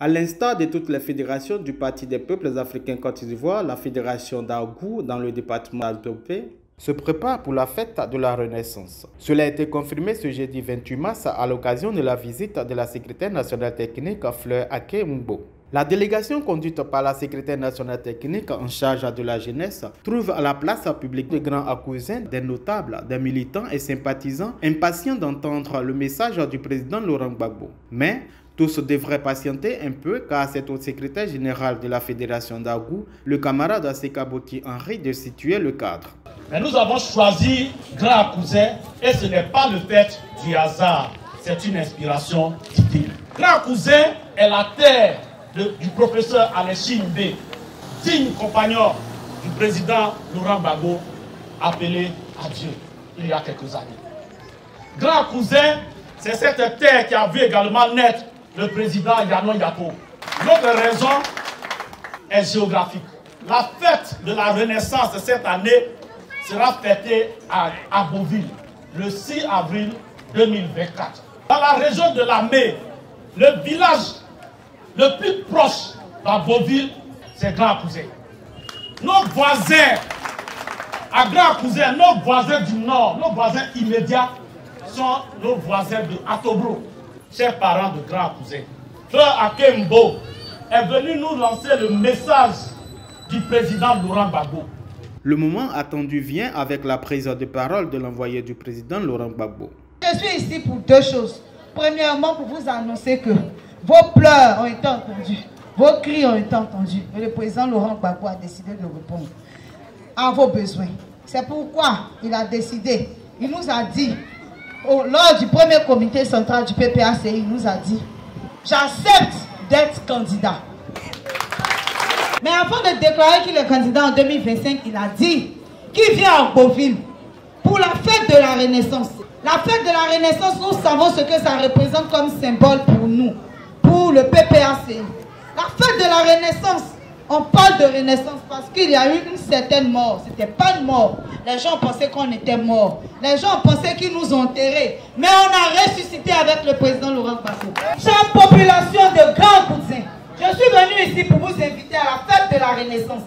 À l'instar de toutes les fédérations du Parti des peuples africains Côte d'Ivoire, la fédération d'Argou dans le département d'Altopé se prépare pour la fête de la Renaissance. Cela a été confirmé ce jeudi 28 mars à l'occasion de la visite de la secrétaire nationale technique Fleur Akembo. La délégation conduite par la secrétaire nationale technique en charge de la jeunesse trouve à la place publique de grands cousins, des notables, des militants et sympathisants impatients d'entendre le message du président Laurent Gbagbo. Mais tous devraient patienter un peu car c'est au secrétaire général de la fédération d'Argou, le camarade Asekaboti Henri, de situer le cadre. Mais nous avons choisi Grand Cousin et ce n'est pas le fait du hasard, c'est une inspiration divine. Grand Cousin est la terre du professeur Alexis Mbé, digne compagnon du président Laurent Gbagbo, appelé à Dieu il y a quelques années. Grand Cousin, c'est cette terre qui a vu également naître le président Yanon Yapo. Notre raison est géographique. La fête de la Renaissance de cette année sera fêtée à Beauville, le 6 avril 2024. Dans la région de la Mé, le village le plus proche à Beauville, c'est Grand Cousin. Nos voisins, à Grand Cousin, nos voisins du Nord, nos voisins immédiats, sont nos voisins de Atobro, chers parents de Grand Cousin. Fleur Akembo est venu nous lancer le message du président Laurent Gbagbo. Le moment attendu vient avec la prise de parole de l'envoyé du président Laurent Gbagbo. Je suis ici pour deux choses. Premièrement, pour vous annoncer que vos pleurs ont été entendus, vos cris ont été entendus. Et le président Laurent Gbagbo a décidé de répondre à vos besoins. C'est pourquoi il a décidé, il nous a dit, lors du premier comité central du PPACI, il nous a dit, j'accepte d'être candidat. Mais avant de déclarer qu'il est candidat en 2025, il a dit qu'il vient à Beauville pour la fête de la Renaissance. La fête de la Renaissance, nous savons ce que ça représente comme symbole pour nous, pour le PPACI. La fête de la Renaissance, on parle de Renaissance parce qu'il y a eu une certaine mort. Ce n'était pas une mort. Les gens pensaient qu'on était mort. Les gens pensaient qu'ils nous ont enterrés. Mais on a ressuscité avec le président Laurent Gbagbo. Chère population de Grand Cousin, je suis venu ici pour vous inviter à la fête de la Renaissance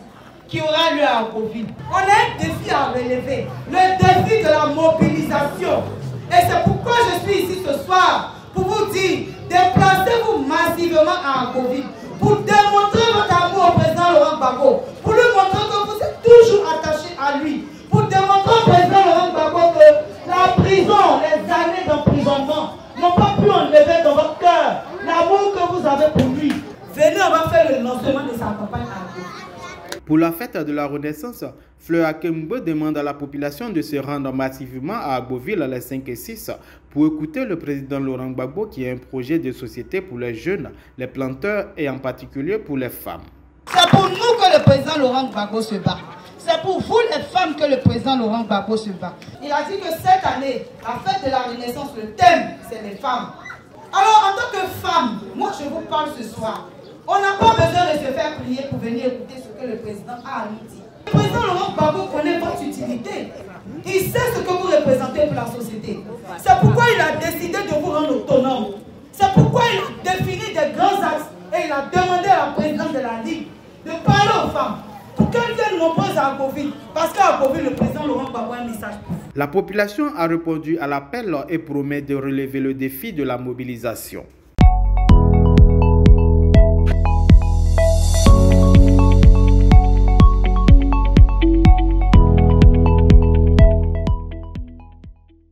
qui aura lieu à Beauville. On a un défi à relever, le défi de la mobilisation. Et c'est pourquoi je suis ici ce soir pour vous dire, déplacez-vous massivement à Beauville pour démontrer votre amour au président Laurent Gbagbo, pour lui montrer que vous êtes toujours attaché à lui, pour démontrer au président Laurent Gbagbo que la prison, les années d'emprisonnement n'ont pas pu enlever dans votre cœur l'amour que vous avez pour lui. Venez, on va faire le lancement de sa campagne à Beauville. Pour la fête de la Renaissance, Fleur Akembo demande à la population de se rendre massivement à Beauville les 5 et 6 pour écouter le président Laurent Gbagbo qui a un projet de société pour les jeunes, les planteurs et en particulier pour les femmes. C'est pour nous que le président Laurent Gbagbo se bat. C'est pour vous les femmes que le président Laurent Gbagbo se bat. Il a dit que cette année, la fête de la Renaissance, le thème, c'est les femmes. Alors en tant que femme, moi je vous parle ce soir. On n'a pas besoin de se faire prier pour venir écouter ce que le président a à nous dire. Le président Laurent Gbagbo connaît votre utilité. Il sait ce que vous représentez pour la société. C'est pourquoi il a décidé de vous rendre autonome. C'est pourquoi il a défini des grands axes et il a demandé à la présidente de la Ligue de parler aux femmes pour qu'elles viennent nombreuses à Beauville. Parce qu'à Beauville, le président Laurent Gbagbo a un message pour vous. La population a répondu à l'appel et promet de relever le défi de la mobilisation.